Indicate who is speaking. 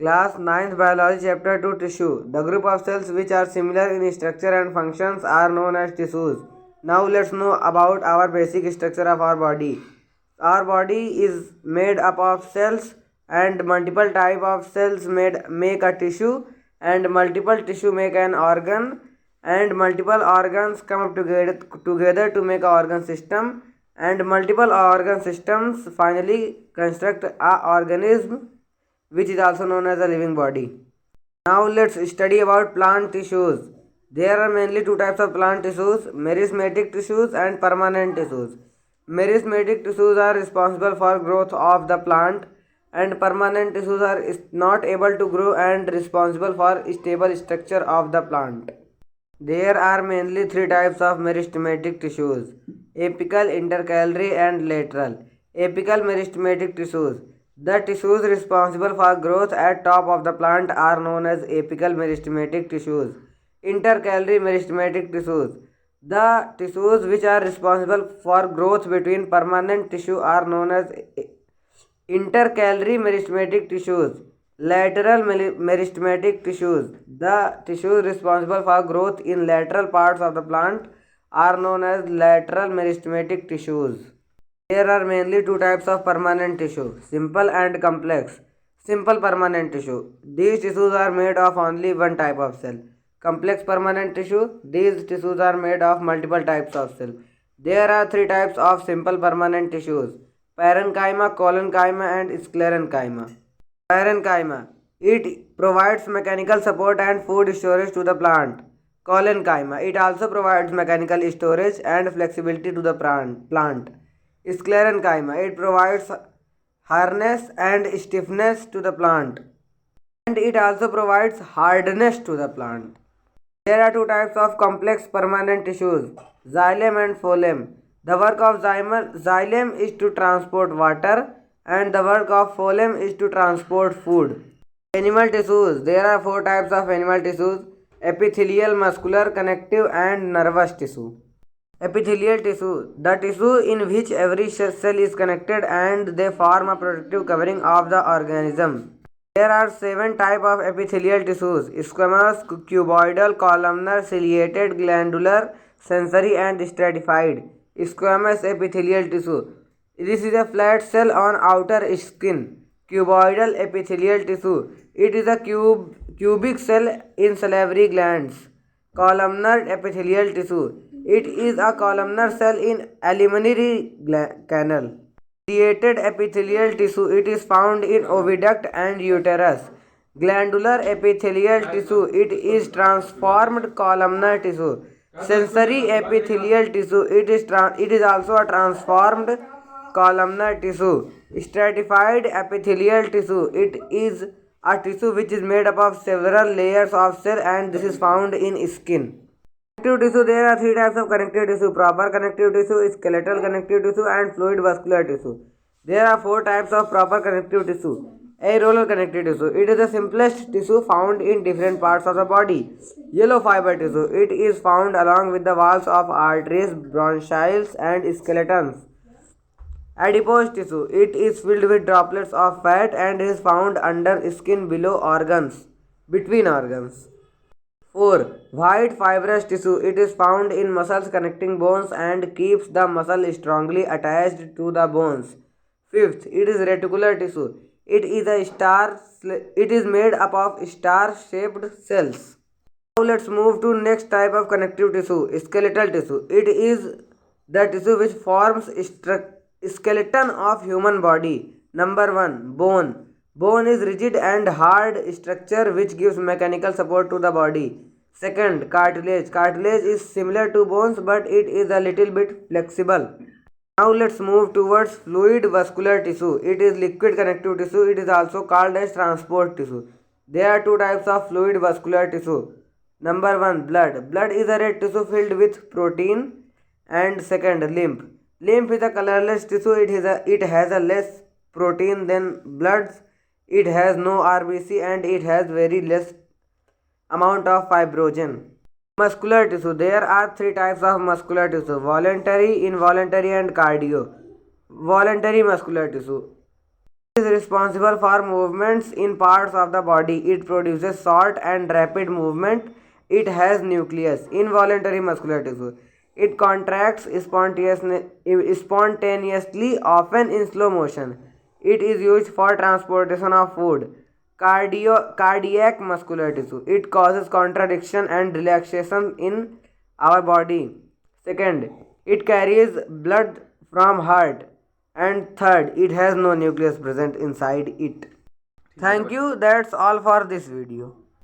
Speaker 1: Class 9th Biology Chapter 2 Tissue. The group of cells which are similar in structure and functions are known as tissues. Now let's know about our basic structure of our body. Our body is made up of cells and multiple type of cells make a tissue and multiple tissue make an organ and multiple organs come up together to make a organ system and multiple organ systems finally construct a organism which is also known as a living body. Now let's study about plant tissues. There are mainly two types of plant tissues, meristematic tissues and permanent tissues. Meristematic tissues are responsible for growth of the plant and permanent tissues are not able to grow and responsible for stable structure of the plant. There are mainly three types of meristematic tissues: apical, intercalary and lateral. Apical meristematic tissues. The tissues responsible for growth at top of the plant are known as apical meristematic tissues. Intercalary meristematic tissues. The tissues which are responsible for growth between permanent tissue are known as intercalary meristematic tissues. Lateral meristematic tissues. The tissues responsible for growth in lateral parts of the plant are known as lateral meristematic tissues. There are mainly two types of permanent tissue, simple and complex. Simple permanent tissue. These tissues are made of only one type of cell. Complex permanent tissue. These tissues are made of multiple types of cell. There are three types of simple permanent tissues: parenchyma, collenchyma and sclerenchyma. Parenchyma. It provides mechanical support and food storage to the plant. Collenchyma. It also provides mechanical storage and flexibility to the plant. Sclerenchyma. It provides hardness and stiffness to the plant. And it also provides hardness to the plant. There are two types of complex permanent tissues, xylem and phloem. The work of xylem is to transport water and the work of phloem is to transport food. Animal tissues. There are four types of animal tissues: epithelial, muscular, connective and nervous tissue. Epithelial tissue. The tissue in which every cell is connected and they form a protective covering of the organism. There are 7 types of epithelial tissues: squamous, cuboidal, columnar, ciliated, glandular, sensory and stratified. Squamous epithelial tissue. This is a flat cell on outer skin. Cuboidal epithelial tissue. It is a cubic cell in salivary glands. Columnar epithelial tissue. It is a columnar cell in alimentary canal. Ciliated epithelial tissue. It is found in oviduct and uterus. Glandular epithelial tissue. It is transformed columnar tissue. Sensory epithelial tissue. It is also a transformed columnar tissue. Stratified epithelial tissue. It is a tissue which is made up of several layers of cell and this is found in skin. Connective tissue. There are three types of connective tissue: proper connective tissue, skeletal connective tissue and fluid vascular tissue. There are four types of proper connective tissue. Areolar connective tissue. It is the simplest tissue found in different parts of the body. Yellow fiber tissue. It is found along with the walls of arteries, bronchioles and skeletons. Adipose tissue. It is filled with droplets of fat and is found under skin below organs, between organs. 4. White fibrous tissue. It is found in muscles connecting bones and keeps the muscle strongly attached to the bones. 5th. It is reticular tissue. It is made up of star-shaped cells. Now let's move to next type of connective tissue, skeletal tissue. It is the tissue which forms skeleton of human body. Number 1. Bone. Bone is rigid and hard structure which gives mechanical support to the body. Second, cartilage. Cartilage is similar to bones but it is a little bit flexible. Now let's move towards fluid vascular tissue. It is liquid connective tissue. It is also called as transport tissue. There are two types of fluid vascular tissue. Number 1, blood. Blood is a red tissue filled with protein. And second, lymph. Lymph is a colorless tissue. It has a less protein than blood. It has no RBC and it has very less amount of fibrogen. Muscular tissue. There are three types of muscular tissue: voluntary, involuntary and cardio. Voluntary muscular tissue. It is responsible for movements in parts of the body. It produces short and rapid movement. It has nucleus. Involuntary muscular tissue. It contracts spontaneously, often in slow motion. It is used for transportation of food. Cardiac muscular tissue. It causes contraction and relaxation in our body. Second, it carries blood from heart. And third, it has no nucleus present inside it. Thank you. That's all for this video.